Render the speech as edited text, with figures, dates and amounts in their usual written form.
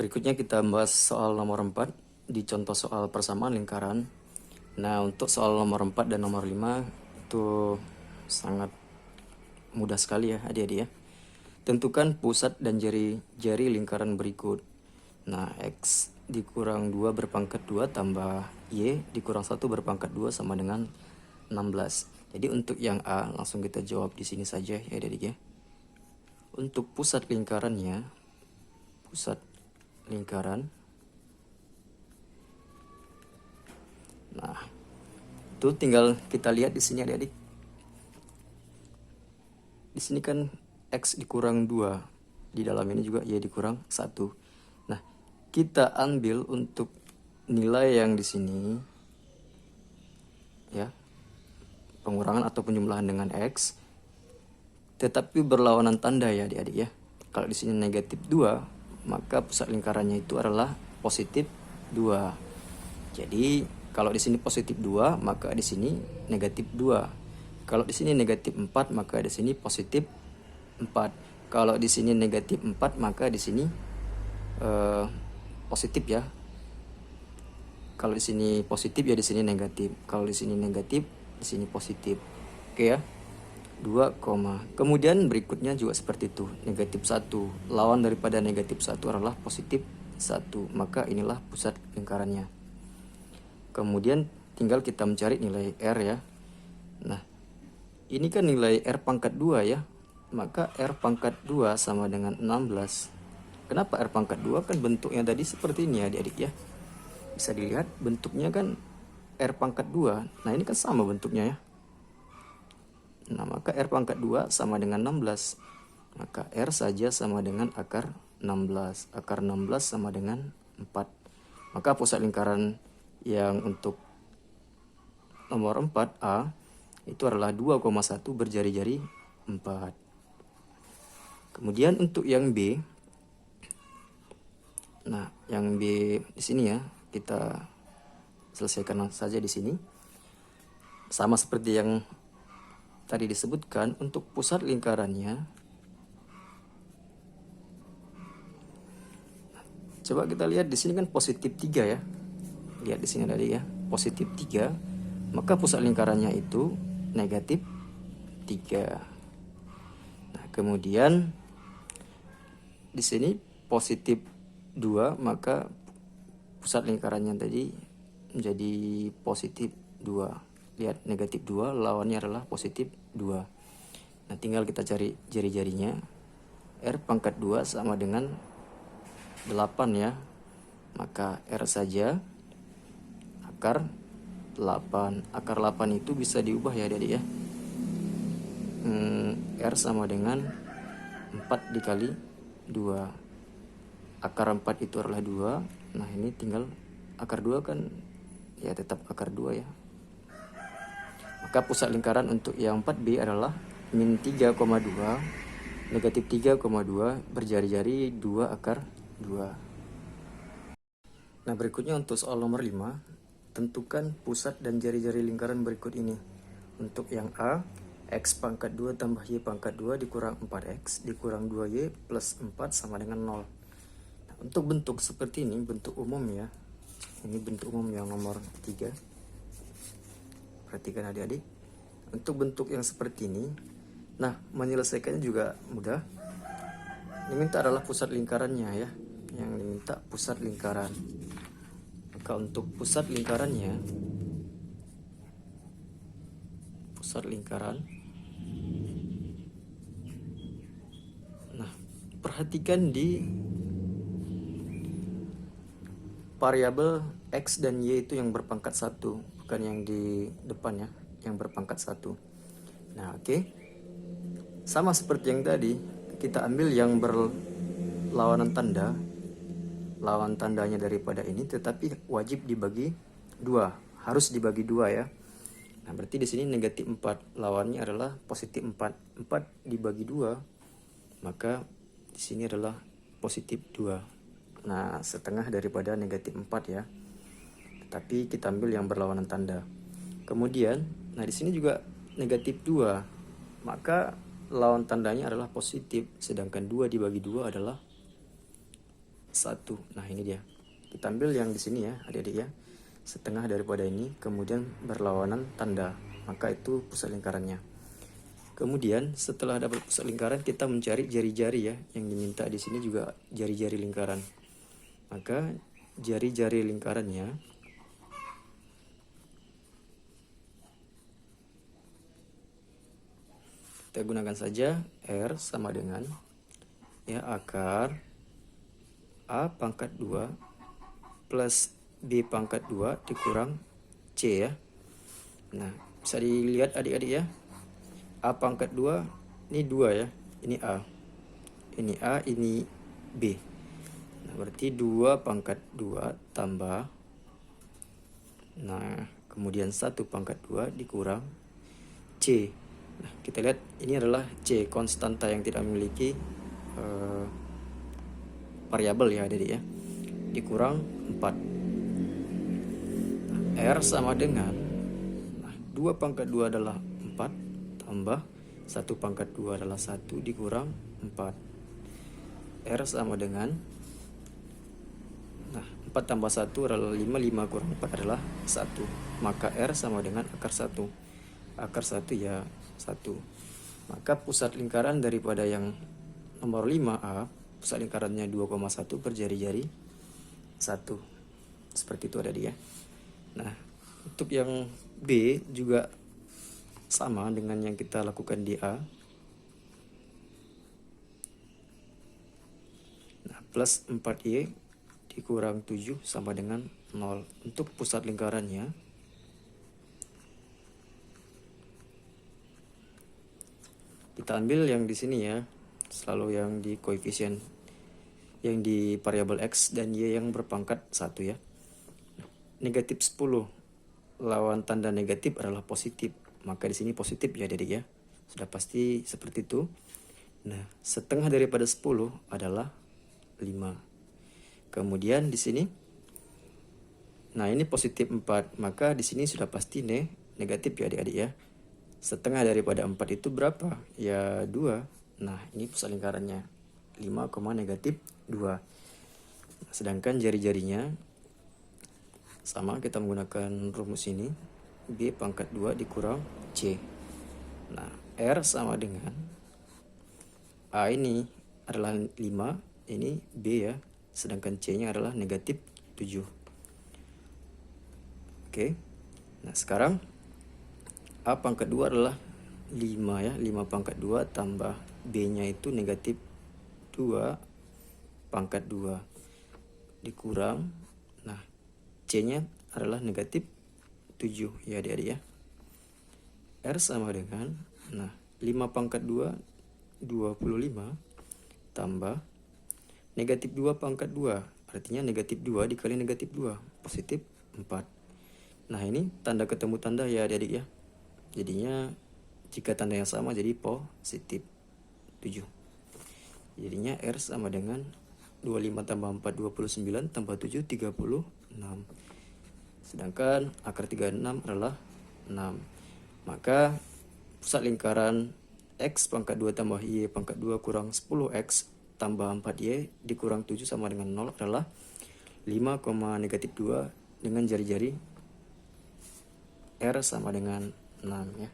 Berikutnya kita bahas soal nomor 4 di contoh soal persamaan lingkaran. Nah, untuk soal nomor 4 dan nomor 5 itu sangat mudah sekali ya adik-adik ya. Tentukan pusat dan jari-jari lingkaran berikut. Nah, X dikurang 2 berpangkat 2 tambah Y dikurang 1 berpangkat 2 sama dengan 16. Jadi untuk yang A langsung kita jawab di sini saja ya adik-adik ya. Untuk pusat lingkarannya, pusat lingkaran. Nah, itu tinggal kita lihat di sini adik-adik. Di sini kan X dikurang 2. Di dalam ini juga Y dikurang 1. Nah, kita ambil untuk nilai yang di sini ya, pengurangan atau penjumlahan dengan X, tetapi berlawanan tanda ya adik-adik ya. Kalau di sini negatif 2, maka pusat lingkarannya itu adalah positif 2. Jadi kalau di sini positif 2, maka di sini negatif 2. Kalau di sini negatif 4, maka di sini positif 4. Kalau di sini negatif 4, maka di sini positif ya. Kalau di sini positif ya di sini negatif. Kalau di sini negatif, di sini positif. Oke ya. 2, kemudian berikutnya juga seperti itu. Negatif 1. Lawan daripada negatif 1 adalah positif 1. Maka inilah pusat lingkarannya. Kemudian tinggal kita mencari nilai R ya. Nah, ini kan nilai R pangkat 2 ya. Maka R pangkat 2 sama dengan 16. Kenapa R pangkat 2? Kan bentuknya tadi seperti ini ya adik-adik ya. Bisa dilihat bentuknya kan R pangkat 2. Nah, ini kan sama bentuknya ya. Nah, maka R pangkat 2 sama dengan 16. Maka R saja sama dengan akar 16. Akar 16 sama dengan 4. Maka pusat lingkaran yang untuk nomor 4A itu adalah 2,1 berjari-jari 4. Kemudian untuk yang B, nah yang B di sini ya, kita selesaikan saja di sini. Sama seperti yang tadi disebutkan, untuk pusat lingkarannya, coba kita lihat di sini kan positif 3 ya. Lihat di sini tadi ya, positif 3. Maka pusat lingkarannya itu negatif 3. Nah, kemudian di sini positif 2, maka pusat lingkarannya tadi menjadi positif 2. Lihat, negatif 2 lawannya adalah positif 2. Nah, tinggal kita cari jari-jarinya. R pangkat 2 sama dengan 8 ya. Maka R saja akar 8. Akar 8 itu bisa diubah ya adik ya. R sama dengan 4 dikali 2. Akar 4 itu adalah 2. Nah, ini tinggal akar 2 kan ya tetap akar 2 ya. Maka pusat lingkaran untuk yang 4B adalah min 3,2 negatif 3,2 berjari-jari 2 akar 2. Nah, berikutnya untuk soal nomor 5, tentukan pusat dan jari-jari lingkaran berikut ini. Untuk yang A, X pangkat 2 tambah Y pangkat 2 dikurang 4X dikurang 2Y plus 4 sama dengan 0. Nah, untuk bentuk seperti ini, bentuk umum ya. Ini bentuk umum yang nomor 3. Perhatikan adik-adik. Untuk bentuk yang seperti ini, nah menyelesaikannya juga mudah. Diminta adalah pusat lingkarannya ya. Yang diminta pusat lingkaran. Maka untuk pusat lingkarannya, nah perhatikan di variabel X dan Y itu yang berpangkat 1, bukan yang di depan ya, yang berpangkat 1. Nah, oke. Sama seperti yang tadi, kita ambil yang berlawanan tanda. Lawan tandanya daripada ini, tetapi wajib dibagi 2. Harus dibagi 2 ya. Nah, berarti di sini negatif 4. Lawannya adalah positif 4. 4 dibagi 2, maka di sini adalah positif 2. Nah, setengah daripada negatif 4 ya. Tapi kita ambil yang berlawanan tanda. Kemudian, nah di sini juga negatif 2. Maka lawan tandanya adalah positif, sedangkan 2 dibagi 2 adalah 1. Nah, ini dia. Kita ambil yang di sini ya, adik-adik ya. Setengah daripada ini, kemudian berlawanan tanda. Maka itu pusat lingkarannya. Kemudian setelah dapat pusat lingkaran, kita mencari jari-jari ya. Yang diminta di sini juga jari-jari lingkaran. Maka jari-jari lingkarannya kita gunakan saja R sama dengan ya akar A pangkat 2 plus B pangkat 2 dikurang C ya. Nah, bisa dilihat adik-adik ya. A pangkat 2 ini 2 ya. Ini A. Ini A, ini B. Nah, berarti 2 pangkat 2 tambah. Nah, kemudian 1 pangkat 2 dikurang C. Nah, kita lihat ini adalah C, konstanta yang tidak memiliki variabel ya adik-adik ya. Dikurang 4. Nah, R sama dengan 2 pangkat 2 adalah 4 tambah 1 pangkat 2 adalah 1 dikurang 4. R sama dengan 4 tambah 1 adalah 5, 5 kurang 4 adalah 1. Maka R sama dengan akar 1. Akar 1 ya 1. Maka pusat lingkaran daripada yang nomor 5A, pusat lingkarannya 2,1 per jari-jari 1. Seperti itu ada dia. Nah, untuk yang B juga sama dengan yang kita lakukan di A. Nah, plus 4Y dikurang 7 sama dengan 0. Untuk pusat lingkarannya kita ambil yang di sini ya, selalu yang di koefisien, yang di variabel X dan Y yang berpangkat 1 ya. Negatif 10 lawan tanda negatif adalah positif, maka di sini positif ya adik ya, sudah pasti seperti itu. Nah, setengah daripada 10 adalah 5. Kemudian di sini, nah ini positif 4, maka di sini sudah pasti negatif ya adik-adik ya. Setengah daripada 4 itu berapa? Ya 2. Nah, ini pusat lingkarannya 5, negatif 2. Sedangkan jari-jarinya sama, kita menggunakan rumus ini. B pangkat 2 dikurang C. Nah, R sama dengan A ini adalah 5, ini B ya. Sedangkan C-nya adalah negatif 7. Oke. Nah, sekarang A pangkat 2 adalah 5 ya. 5 pangkat 2 tambah B-nya itu negatif 2 pangkat 2 dikurang. Nah, C-nya adalah negatif 7 ya adik-adik ya. R sama dengan 5 pangkat 2 25 tambah negatif 2 pangkat 2. Artinya negatif 2 dikali negatif 2 positif 4. Nah, ini tanda ketemu tanda ya adik-adik ya. Jadinya jika tanda yang sama jadi positif 7. Jadinya R sama dengan 25 tambah 4 29 tambah 7 36. Sedangkan akar 36 adalah 6. Maka pusat lingkaran X pangkat 2 tambah Y pangkat 2 kurang 10X tambah 4Y dikurang 7 sama dengan 0 adalah 5, negatif 2 dengan jari-jari R sama dengan 6 ya.